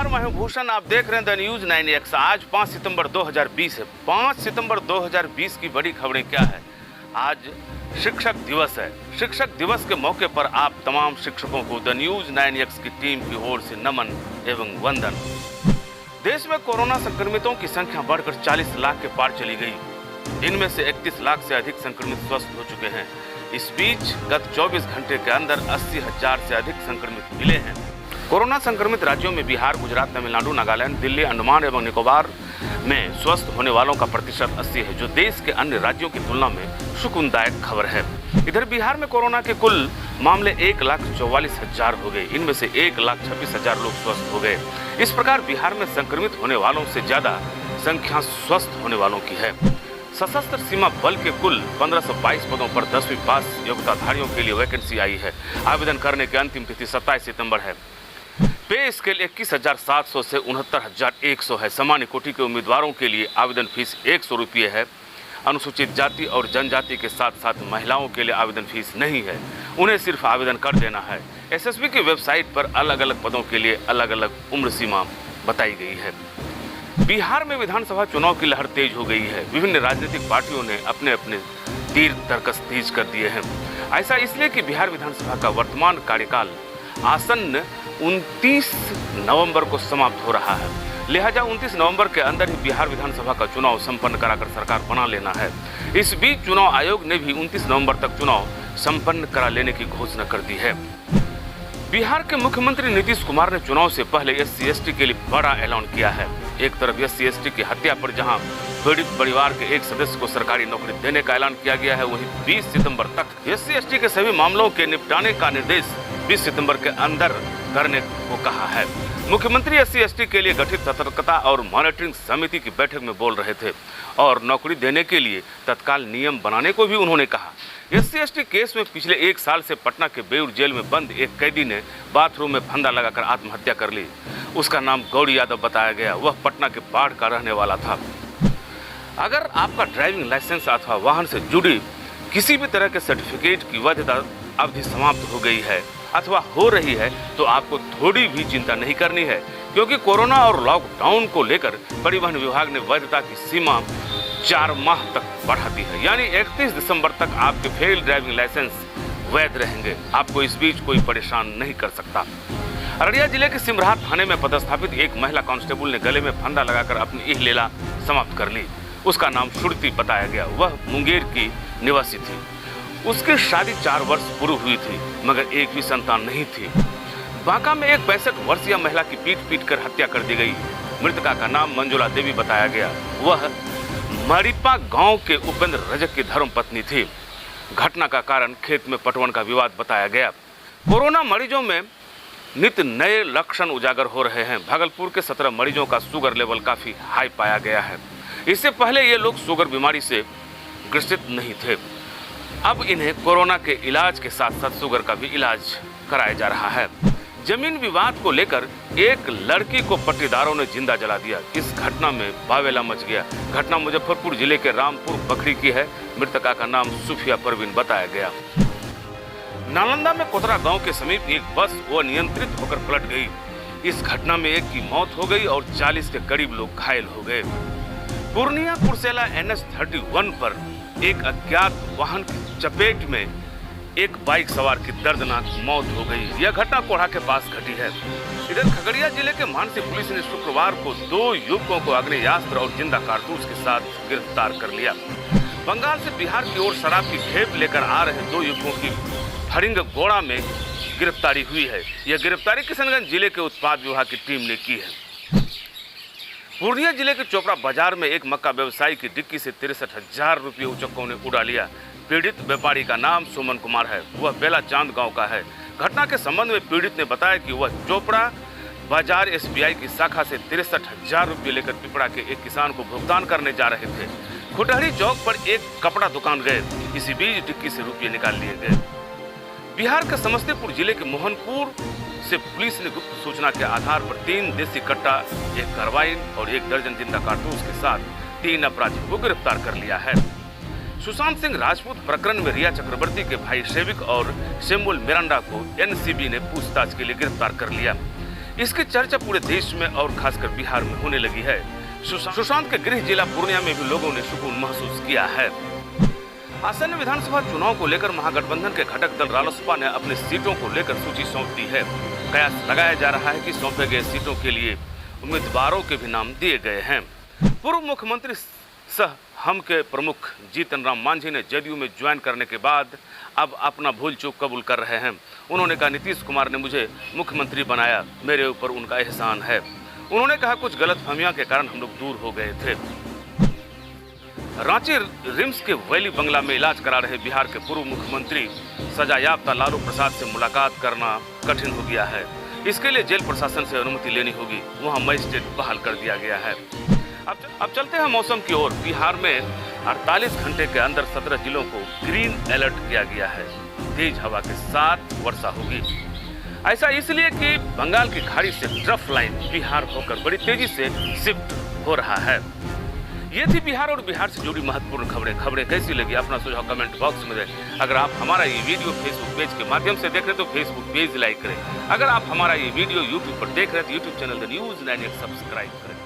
नमस्कार, मैं हूं भूषण। आप देख रहे हैं द न्यूज 9X। आज 5 सितंबर 2020 है। 5 सितंबर 2020 की बड़ी खबरें क्या है? आज शिक्षक दिवस है। शिक्षक दिवस के मौके पर आप तमाम शिक्षकों को द न्यूज 9X की टीम की ओर से नमन एवं वंदन। देश में कोरोना संक्रमितों की संख्या बढ़कर 40 लाख के पार चली गई। इनमें से 31 लाख से अधिक संक्रमित स्वस्थ हो चुके हैं। इस बीच गत 24 घंटे के अंदर 80,000 से अधिक संक्रमित मिले हैं। कोरोना संक्रमित राज्यों में बिहार, गुजरात, तमिलनाडु, नागालैंड, दिल्ली, अंडमान एवं निकोबार में स्वस्थ होने वालों का प्रतिशत 80 है, जो देश के अन्य राज्यों की तुलना में सुकूनदायक खबर है। इधर बिहार में कोरोना के कुल मामले 1,44,000 हो गए। इनमें से 1,26,000 लोग स्वस्थ हो गए। इस प्रकार बिहार में संक्रमित होने वालों से ज्यादा संख्या स्वस्थ होने वालों की है। सशस्त्र सीमा बल के कुल 1522 पदों पर 10वीं पास योग्यताधारियों के लिए वैकेंसी आई है। आवेदन करने की अंतिम तिथि 27 सितंबर है। पे स्केल 21,700 से 69,100 है। सामान्य कोटि के उम्मीदवारों के लिए आवेदन फीस 100 रुपये है। अनुसूचित जाति और जनजाति के साथ साथ महिलाओं के लिए आवेदन फीस नहीं है, उन्हें सिर्फ आवेदन कर देना है। एसएसबी की वेबसाइट पर अलग अलग पदों के लिए अलग अलग उम्र सीमा बताई गई है। बिहार में विधानसभा चुनाव की लहर तेज हो गई है। विभिन्न राजनीतिक पार्टियों ने अपने अपने तीर तर्कस तेज कर दिए हैं। ऐसा इसलिए कि बिहार विधानसभा का वर्तमान कार्यकाल आसन्न 29 नवंबर को समाप्त हो रहा है। लिहाजा 29 नवंबर के अंदर ही बिहार विधानसभा का चुनाव संपन्न कराकर सरकार बना लेना है। इस बीच चुनाव आयोग ने भी 29 नवंबर तक चुनाव संपन्न करा लेने की घोषणा कर दी है। बिहार के मुख्यमंत्री नीतीश कुमार ने चुनाव से पहले SC/ST के लिए बड़ा ऐलान किया है। एक तरफ SC/ST की हत्या पर जहां पीड़ित परिवार के एक सदस्य को सरकारी नौकरी देने का ऐलान किया गया है, वहीं 20 सितंबर तक SC/ST के सभी मामलों के निपटाने का निर्देश 20 सितंबर के अंदर करने को कहा है। मुख्यमंत्री SC/ST के लिए गठित सतर्कता और मॉनिटरिंग समिति की बैठक में बोल रहे थे और नौकरी देने के लिए तत्काल नियम बनाने को भी उन्होंने कहा। SC/ST केस में पिछले 1 साल से पटना के बेऊर जेल में बंद एक कैदी ने बाथरूम में फंदा लगाकर आत्महत्या कर ली। उसका नाम गौरी यादव बताया गया। वह पटना के बाढ़ का रहने वाला था। अगर आपका ड्राइविंग लाइसेंस अथवा वाहन से जुड़ी किसी भी तरह के सर्टिफिकेट की वैधता अवधि समाप्त हो गई है अथवा हो रही है, तो आपको थोड़ी भी चिंता नहीं करनी है, क्योंकि कोरोना और लॉकडाउन को लेकर परिवहन विभाग ने वैधता की सीमा 4 माह तक बढ़ा दी है। यानी 31 दिसंबर तक आपके फेल ड्राइविंग लाइसेंस वैध रहेंगे। आपको इस बीच कोई परेशान नहीं कर सकता। अररिया जिले के सिमराहा थाने में पदस्थापित एक महिला कांस्टेबल ने गले में फंदा लगाकर अपनी इहलीला समाप्त कर ली। उसका नाम श्रुति बताया गया। वह मुंगेर की निवासी थी। उसकी शादी 4 वर्ष पूर्व हुई थी, मगर एक भी संतान नहीं थी। बांका में एक 65 वर्षीय महिला की पीट कर हत्या कर दी गई। मृतका का नाम मंजुला देवी बताया गया। वह मरिपा गांव के उपेंद्र रजक की धर्मपत्नी थी। घटना का कारण खेत में पटवन का विवाद बताया गया। कोरोना मरीजों में नित्य नए लक्षण उजागर हो रहे हैं। भागलपुर के 17 मरीजों का शुगर लेवल काफी हाई पाया गया है। इससे पहले ये लोग शुगर बीमारी से ग्रसित नहीं थे। अब इन्हें कोरोना के इलाज के साथ साथ शुगर का भी इलाज कराया जा रहा है। जमीन विवाद को लेकर एक लड़की को पट्टीदारों ने जिंदा जला दिया। इस घटना में बावेला मच गया। घटना मुजफ्फरपुर जिले के रामपुर बखरी की है। मृतका का नाम सुफिया परवीन बताया गया। नालंदा में कोतरा गांव के समीप एक बस अनियंत्रित होकर पलट गई। इस घटना में एक की मौत हो गई और 40 के करीब लोग घायल हो गए। पूर्णिया कुर्सेला NH31 पर एक अज्ञात वाहन की चपेट में एक बाइक सवार की दर्दनाक मौत हो गई। यह घटना कोढ़ा के पास घटी है। इधर खगड़िया जिले के मानसी पुलिस ने शुक्रवार को 2 युवकों को आग्नेयास्त्र और जिंदा कारतूस के साथ गिरफ्तार कर लिया। बंगाल से बिहार की ओर शराब की खेप लेकर आ रहे 2 युवकों की फरिंगगोड़ा में गिरफ्तारी हुई है। यह गिरफ्तारी किशनगंज जिले के उत्पाद विभाग की टीम ने की है। पूर्णिया जिले के चोपड़ा बाजार में एक मक्का व्यवसायी की डिक्की से 63,000 रुपये उचक्कों ने उड़ा लिया। पीड़ित व्यापारी का नाम सुमन कुमार है। वह बेला चांद गांव का है। घटना के संबंध में पीड़ित ने बताया कि वह चोपड़ा बाजार SBI की शाखा से 63,000 रुपये लेकर पिपड़ा के एक किसान को भुगतान करने जा रहे थे। खुटहरी चौक पर एक कपड़ा दुकान गए। इसी बीच डिक्की से रुपये निकाल लिए गए। बिहार के समस्तीपुर जिले के मोहनपुर से पुलिस ने गुप्त सूचना के आधार पर 3 देसी कट्टा, 1 कार्बाइन और 1 दर्जन जिंदा कारतूस के साथ 3 अपराधियों को गिरफ्तार कर लिया है। सुशांत सिंह राजपूत प्रकरण में रिया चक्रवर्ती के भाई शेविक और शेमुल मिरांडा को NCB ने पूछताछ के लिए गिरफ्तार कर लिया। इसकी चर्चा पूरे देश में और खासकर बिहार में होने लगी है। सुशांत के गृह जिला पूर्णिया में भी लोगों ने सुकून महसूस किया है। आसन्न विधानसभा चुनाव को लेकर महागठबंधन के घटक दल रालोसपा ने अपनी सीटों को लेकर सूची सौंप दी है। कयास लगाया जा रहा है कि सौंपे गए सीटों के लिए उम्मीदवारों के भी नाम दिए गए हैं। पूर्व मुख्यमंत्री सह हम के प्रमुख जीतन राम मांझी ने जदयू में ज्वाइन करने के बाद अब अपना भूल चूक कबूल कर रहे हैं। उन्होंने कहा, नीतीश कुमार ने मुझे मुख्यमंत्री बनाया, मेरे ऊपर उनका एहसान है। उन्होंने कहा, कुछ गलतफहमियां के कारण हम लोग दूर हो गए थे। रांची रिम्स के वैली बंगला में इलाज करा रहे बिहार के पूर्व मुख्यमंत्री सजायाफ्ता लालू प्रसाद से मुलाकात करना कठिन हो गया है। इसके लिए जेल प्रशासन से अनुमति लेनी होगी। वहां मजिस्ट्रेट बहाल कर दिया गया है। अब चलते हैं मौसम की ओर। बिहार में 48 घंटे के अंदर 17 जिलों को ग्रीन अलर्ट किया गया है। तेज हवा के साथ वर्षा होगी। ऐसा इसलिए कि बंगाल की खाड़ी से ट्रफ लाइन बिहार होकर बड़ी तेजी से शिफ्ट हो रहा है। ये थी बिहार और बिहार से जुड़ी महत्वपूर्ण खबरें कैसी लगी अपना सुझाव कमेंट बॉक्स में दें। अगर आप हमारा ये वीडियो फेसबुक पेज के माध्यम से देख रहे हैं तो फेसबुक पेज लाइक करें। अगर आप हमारा ये वीडियो यूट्यूब पर देख रहे हैं तो YouTube channel the news 9X subscribe करें।